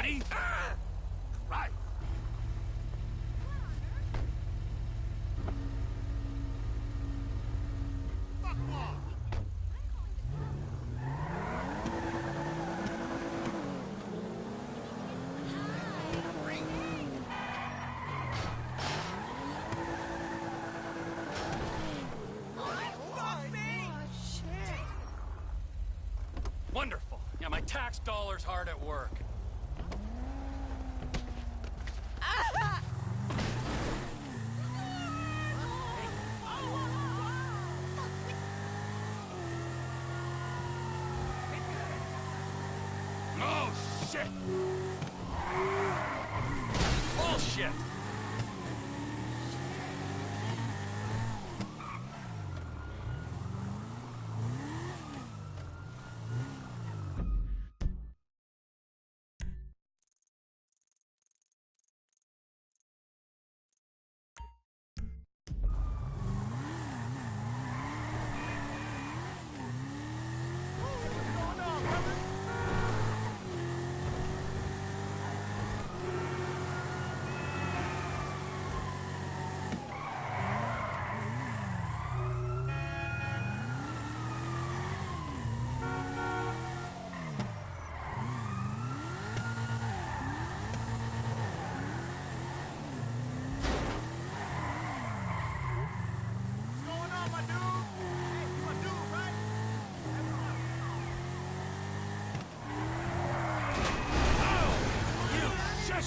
Ready? Right. Fuck off! Wonderful. Yeah, my tax dollar's hard at work. Oh, shit! Bullshit!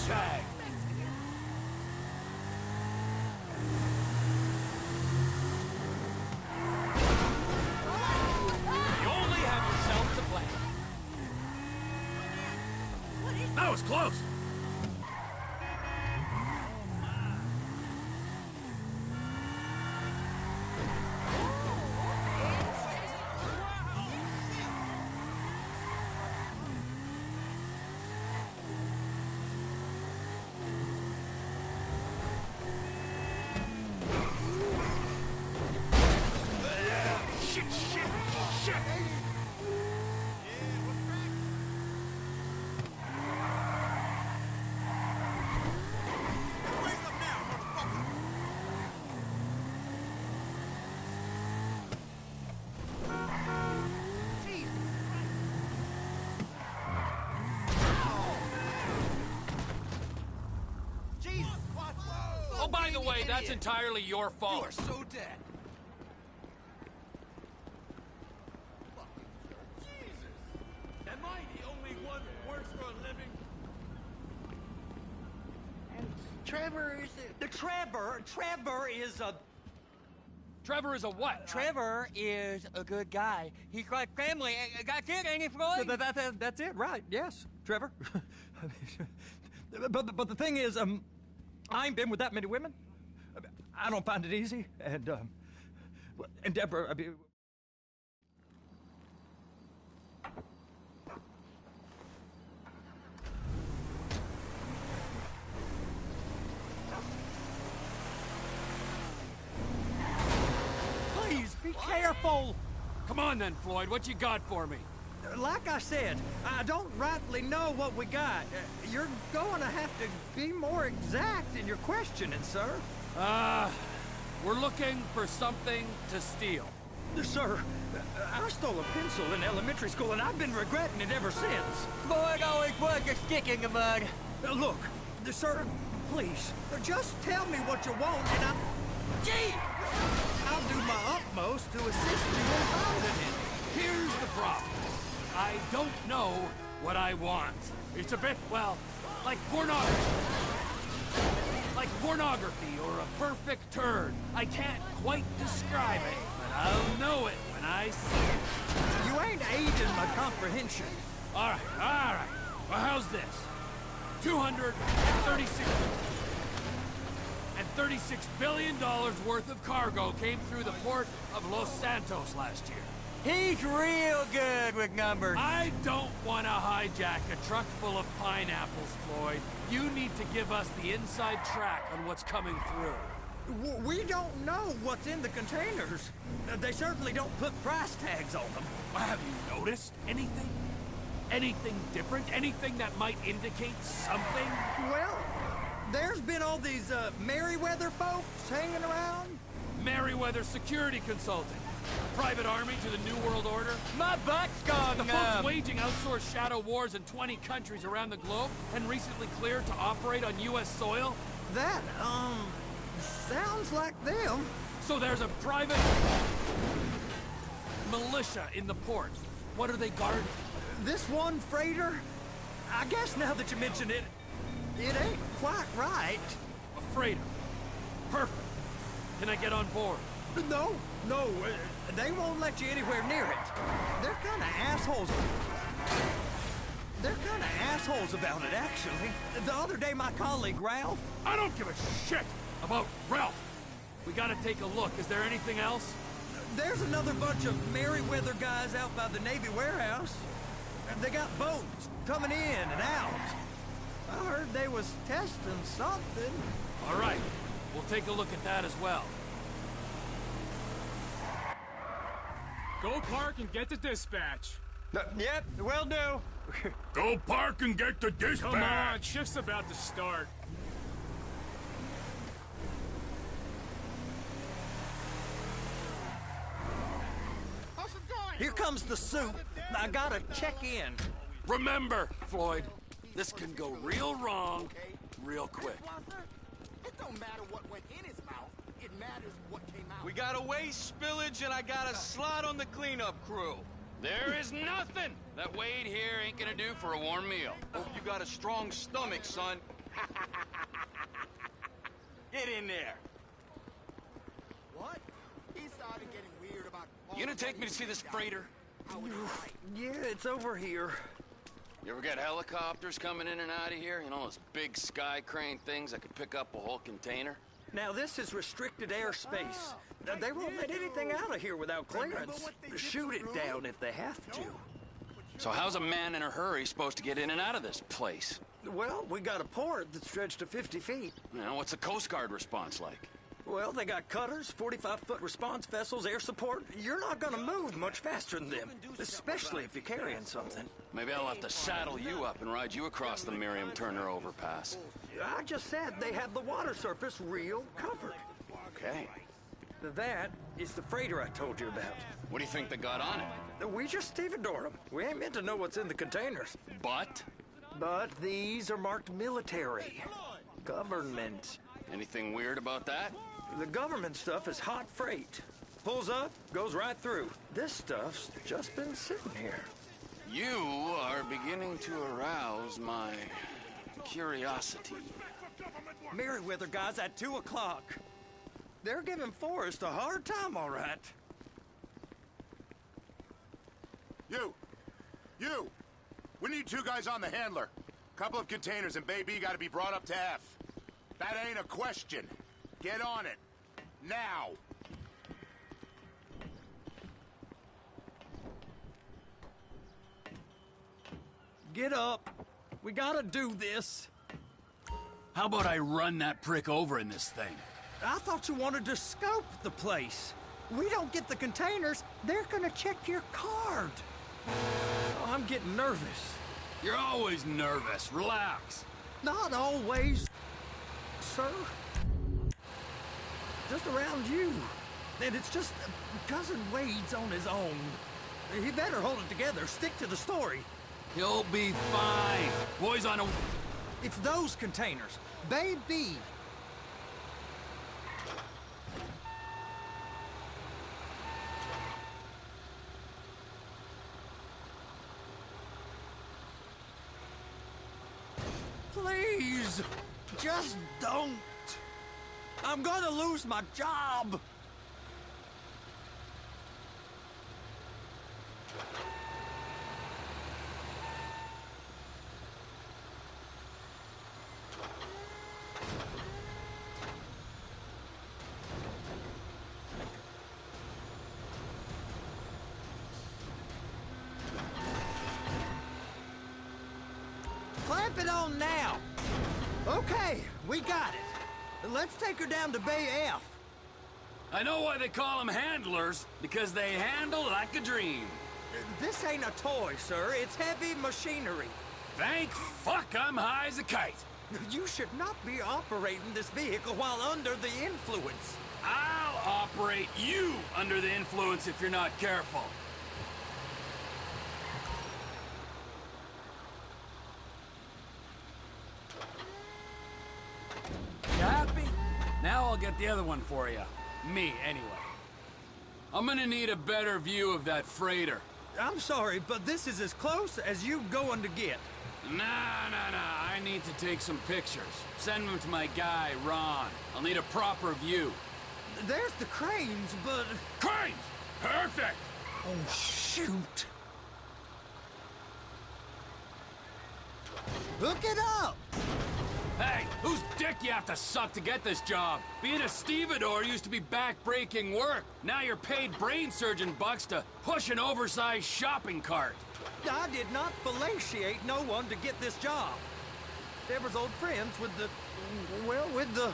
Shag. You only have yourself to blame. That was close. Oh, by the way, that's entirely your fault. You are so dead. Jesus! Am I the only one who works for a living? And Trevor is Trevor is a what? Trevor is a good guy. He's got family. Got kid, ain't he, Floyd? That's it, right? Yes, Trevor. but the thing is, I ain't been with that many women. I don't find it easy, and Deborah, I mean. Please, be careful. Come on then, Floyd. What you got for me? Like I said, I don't rightly know what we got. You're going to have to be more exact in your questioning, sir. We're looking for something to steal. Sir, I stole a pencil in elementary school, and I've been regretting it ever since. Floyd always was a stick in the mud. Look, sir, please, just tell me what you want, and Gee! I'll do my utmost to assist you in finding it. Here's the problem. I don't know what I want. It's a bit, well, like pornography. Like pornography or a perfect turd. I can't quite describe it, but I'll know it when I see it. You ain't aiding my comprehension. All right. Well, how's this? 236 billion worth of cargo came through the port of Los Santos last year. He's real good with numbers. I don't want to hijack a truck full of pineapples, Floyd. You need to give us the inside track on what's coming through. We don't know what's in the containers. They certainly don't put price tags on them. Have you noticed anything? Anything different? Anything that might indicate something? Well, there's been all these, Merryweather folks hanging around. Merryweather Security Consulting. Private army to the New World Order. My butt's gone The numb. folks waging outsourced shadow wars in 20 countries around the globe and recently cleared to operate on U.S. soil. That, sounds like them. So there's a private militia in the port. What are they guarding? This one freighter, I guess now that you mention it, it ain't quite right. A freighter. Perfect. Can I get on board? No, they won't let you anywhere near it. They're kind of assholes. They're kind of assholes about it, actually. The other day, my colleague, Ralph... I don't give a shit about Ralph. We gotta take a look. Is there anything else? There's another bunch of Merryweather guys out by the Navy warehouse. They got boats coming in and out. I heard they was testing something. All right. We'll take a look at that as well. Go park and get the dispatch. Yep, will do. Go park and get the dispatch! Come on, shift's about to start. Here comes the soup. I gotta check in. Remember, Floyd, this can go real wrong real quick. It don't matter what went in his mouth. It matters what came out. We got a waste spillage and I got a slot on the cleanup crew. There is nothing that Wade here ain't gonna do for a warm meal. Hope you got a strong stomach, son. Get in there. What? He started getting weird about... You gonna take me to see this freighter? Yeah, it's over here. You ever got helicopters coming in and out of here? You know, those big sky crane things that could pick up a whole container? Now, this is restricted airspace. They won't let anything out of here without clearance. Shoot it down if they have to. So how's a man in a hurry supposed to get in and out of this place? Well, we got a port that's stretched to 50 feet. You know, what's the Coast Guard response like? Well, they got cutters, 45-foot response vessels, air support. You're not gonna move much faster than them, especially if you're carrying something. Maybe I'll have to saddle you up and ride you across the Miriam Turner overpass. I just said they have the water surface real covered. Okay. That is the freighter I told you about. What do you think they got on it? We just stevedore them. We ain't meant to know what's in the containers. But? But these are marked military. Government. Anything weird about that? The government stuff is hot freight. Pulls up, goes right through. This stuff's just been sitting here. You are beginning to arouse my curiosity. Merryweather guys at 2 o'clock. They're giving Forrest a hard time, all right. You! We need 2 guys on the handler. Couple of containers and Bay B gotta be brought up to F. That ain't a question. Get on it. Now! Get up. We gotta do this. How about I run that prick over in this thing? I thought you wanted to scope the place. We don't get the containers, they're gonna check your card. Oh, I'm getting nervous. You're always nervous. Relax. Not always, sir. Just around you. And it's just Cousin Wade's on his own. He better hold it together, stick to the story. He'll be fine. Boys on a... It's those containers. Bay B. Please, just don't. I'm gonna lose my job. Clamp it on now. Okay, we got it. Let's take her down to Bay F. I know why they call them handlers, because they handle like a dream. This ain't a toy, sir. It's heavy machinery. Thank fuck I'm high as a kite. You should not be operating this vehicle while under the influence. I'll operate you under the influence if you're not careful. You happy? Now I'll get the other one for you. Me, anyway. I'm gonna need a better view of that freighter. I'm sorry, but this is as close as you going to get. Nah. I need to take some pictures. Send them to my guy, Ron. I'll need a proper view. There's the cranes, but... Cranes! Perfect! Oh, shoot. Hook it up! Hey, whose dick you have to suck to get this job? Being a stevedore used to be back-breaking work. Now you're paid brain surgeon bucks to push an oversized shopping cart. I did not fellatiate no one to get this job. They was old friends with the... well, with the...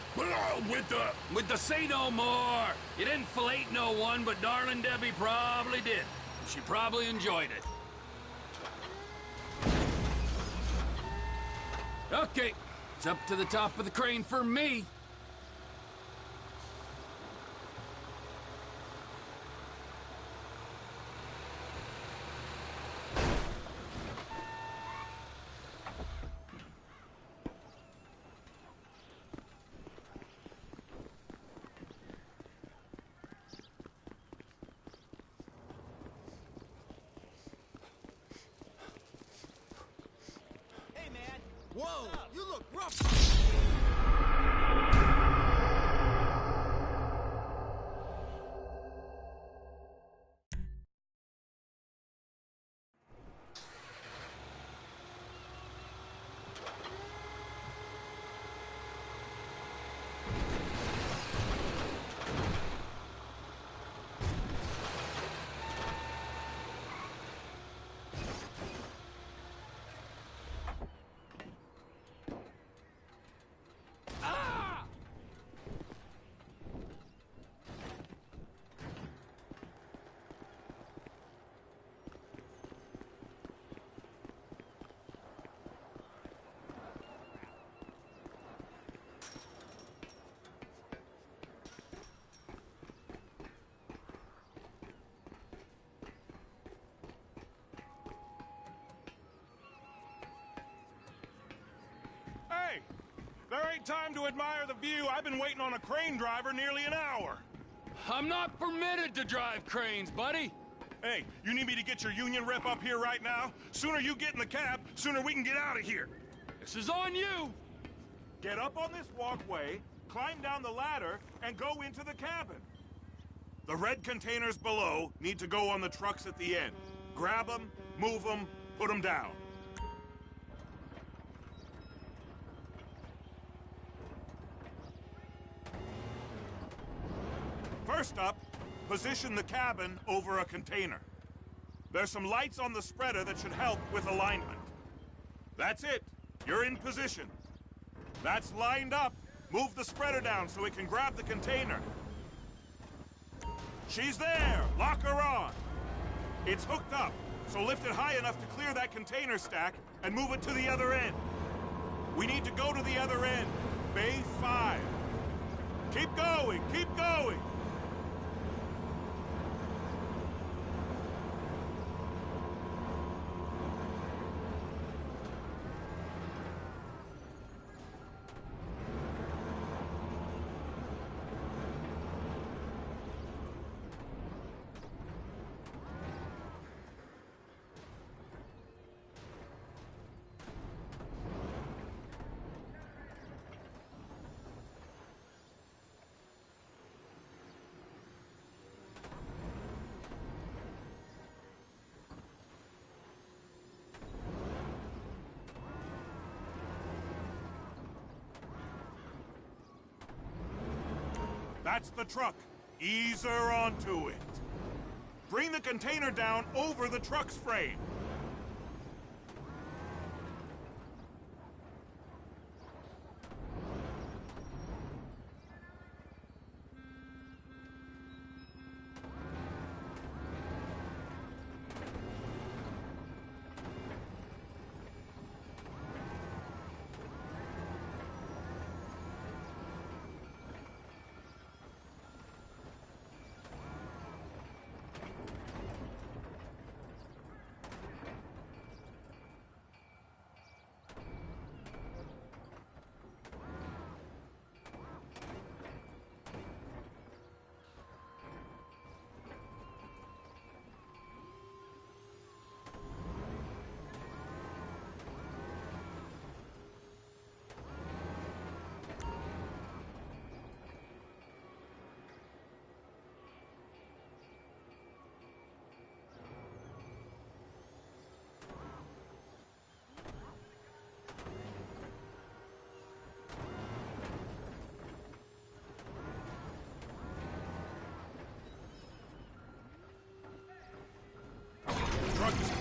With the say no more. You didn't fillet no one, but darling Debbie probably did. She probably enjoyed it. Okay, it's up to the top of the crane for me. Whoa, you look rough. Hey! There ain't time to admire the view. I've been waiting on a crane driver nearly an hour. I'm not permitted to drive cranes, buddy. Hey, you need me to get your union rep up here right now? Sooner you get in the cab, sooner we can get out of here. This is on you. Get up on this walkway, climb down the ladder, and go into the cabin. The red containers below need to go on the trucks at the end. Grab them, move them, put them down. First up, position the cabin over a container. There's some lights on the spreader that should help with alignment. That's it. You're in position. That's lined up. Move the spreader down so it can grab the container. She's there. Lock her on. It's hooked up, so lift it high enough to clear that container stack and move it to the other end. We need to go to the other end. Bay 5. Keep going. Keep going. That's the truck. Ease her onto it. Bring the container down over the truck's frame.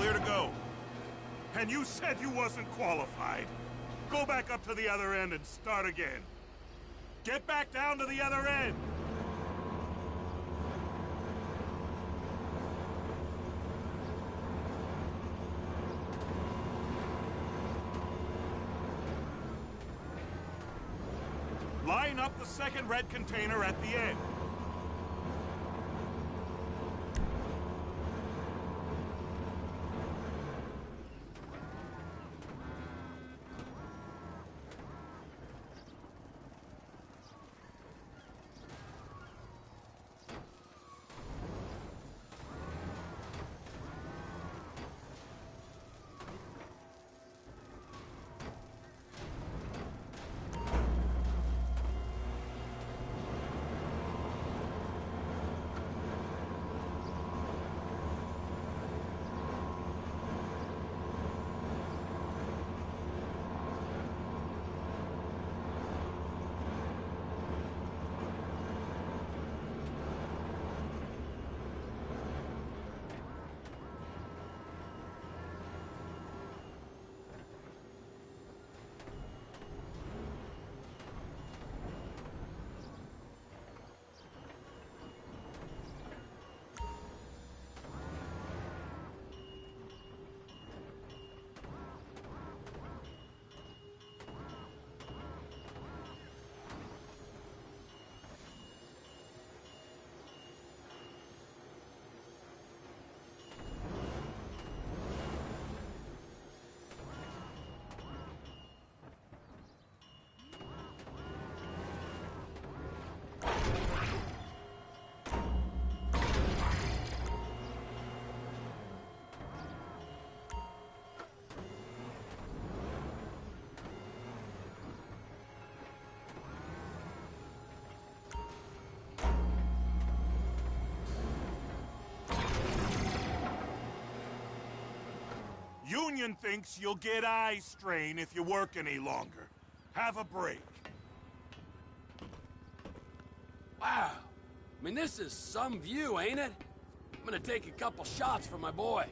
clear to go. And you said you wasn't qualified. Go back up to the other end and start again. Get back down to the other end! Line up the second red container at the end. Union thinks you'll get eye strain if you work any longer. Have a break. Wow. I mean, this is some view, ain't it? I'm gonna take a couple shots for my boy.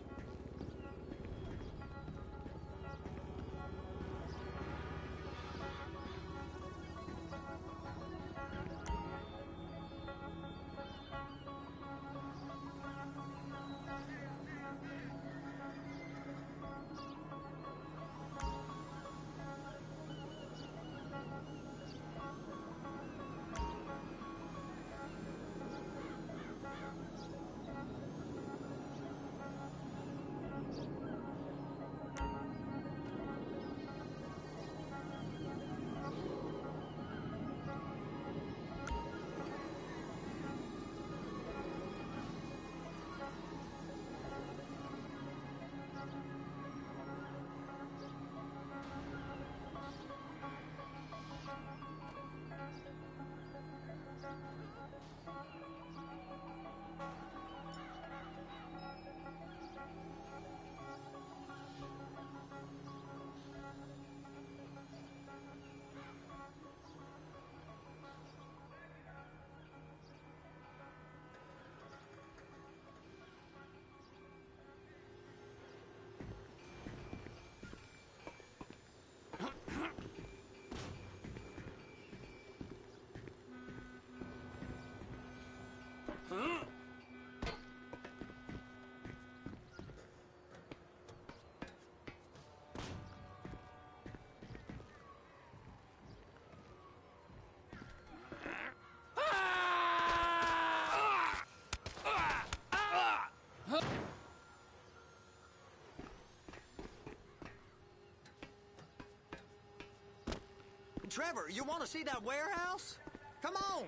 Trevor, you want to see that warehouse? Come on.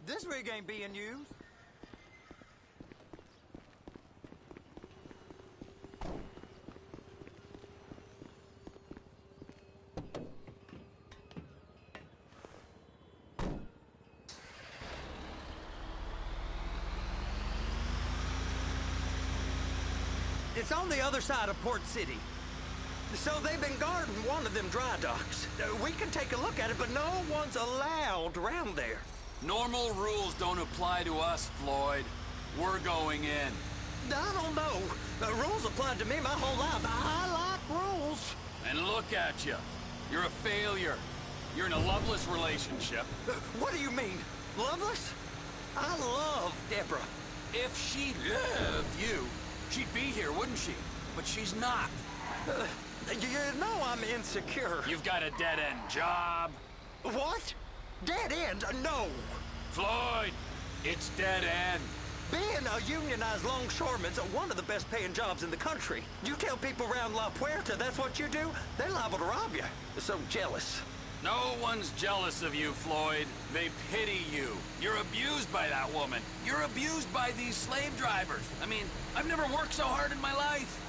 This rig ain't being used. It's on the other side of Port City. So they've been guarding one of them dry docks. We can take a look at it, but no one's allowed around there. Normal rules don't apply to us, Floyd. We're going in. I don't know. Rules applied to me my whole life. I like rules. And look at you. You're a failure. You're in a loveless relationship. What do you mean? Loveless? I love Deborah. If she loved you, she'd be here, wouldn't she? But she's not. You know I'm insecure. You've got a dead-end job. What? Dead end? No. Floyd, it's dead end. Being a unionized longshoreman's one of the best paying jobs in the country. You tell people around La Puerta that's what you do, they're liable to rob you. They're so jealous. No one's jealous of you, Floyd. They pity you. You're abused by that woman. You're abused by these slave drivers. I mean, I've never worked so hard in my life.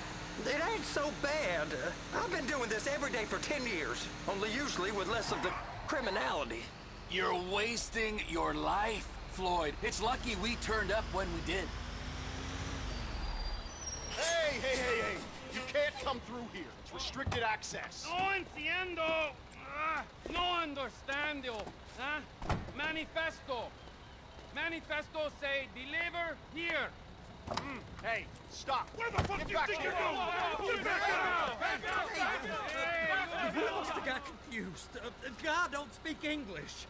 It ain't so bad. I've been doing this every day for 10 years, only usually with less of the criminality. You're wasting your life, Floyd. It's lucky we turned up when we did. Hey! You can't come through here. It's restricted access. No entiendo. No understando. Huh? Manifesto. Manifesto say deliver here. Hey, stop. Where the fuck Get do you back think here. you're going? Get back out! Back out! You must have got confused. God don't speak English.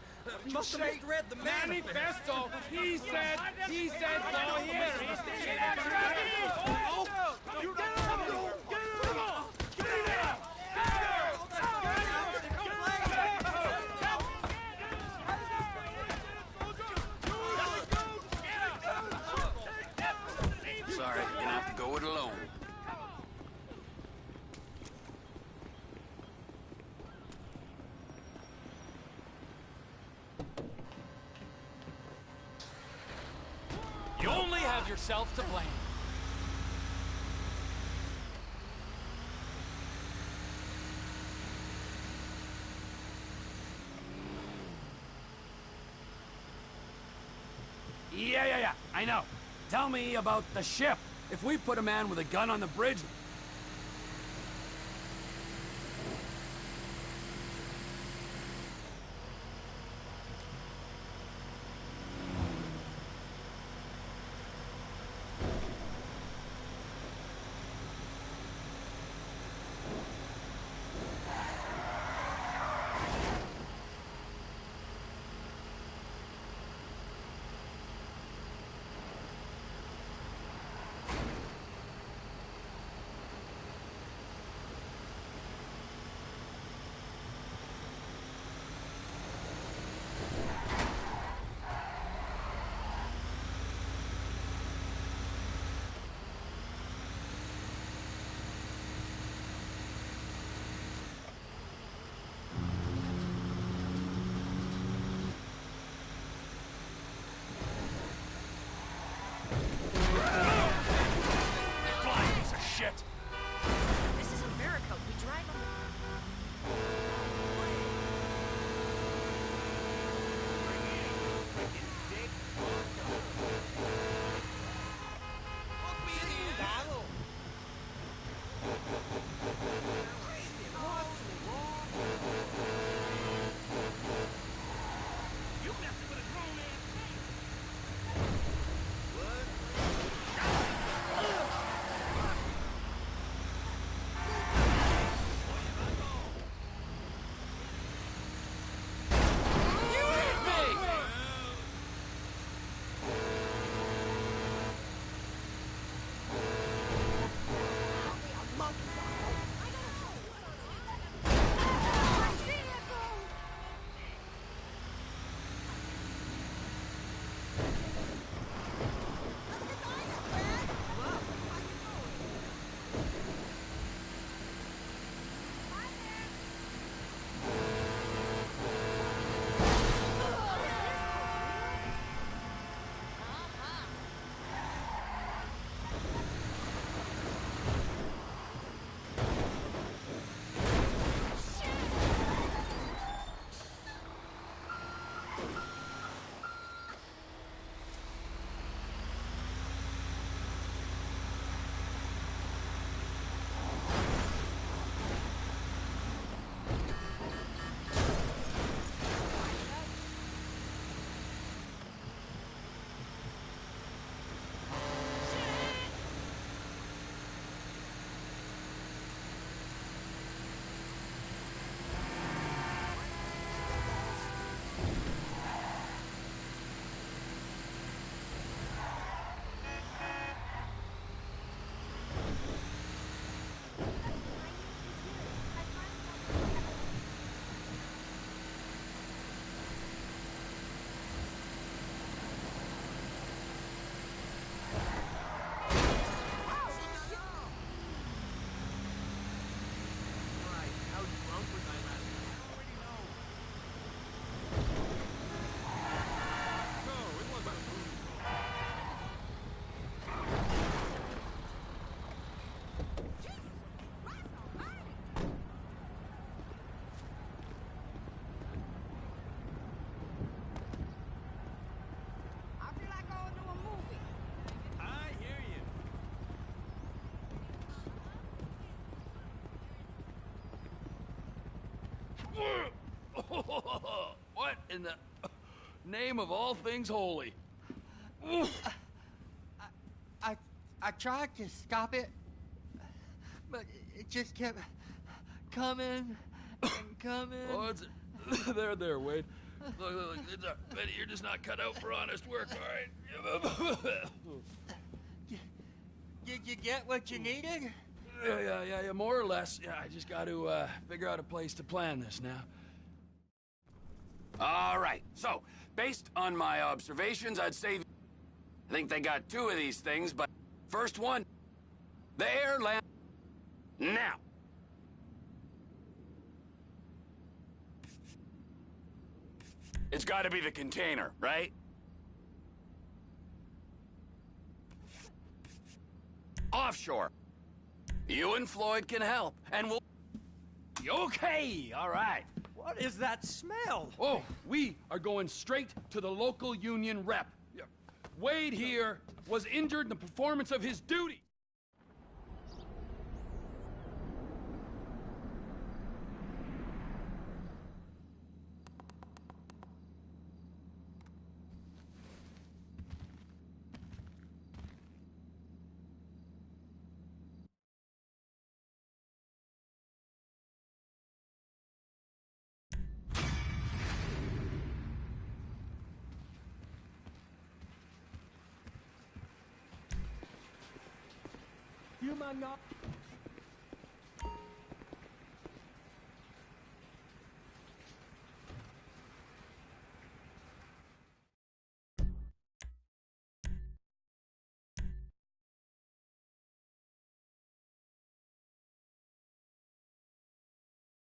Must have say? misread the manifesto. Manifesto. He said so here. Sorry, you're gonna have to go it alone. You only have yourself to blame. Yeah, I know. Tell me about the ship. If we put a man with a gun on the bridge... What in the name of all things holy? I tried to stop it, but it just kept coming and coming. Oh, it's there, Wade. Look, Betty, you're just not cut out for honest work, all right? Did you get what you needed? Yeah, more or less. Yeah, I just got to figure out a place to plan this now. All right, so, based on my observations, I'd say I think they got 2 of these things, but first one, the air lamp. Now. It's got to be the container, right? Offshore. You and Floyd can help, and we'll... Okay, all right. What is that smell? Oh, we are going straight to the local union rep. Wade here was injured in the performance of his duty. You might not.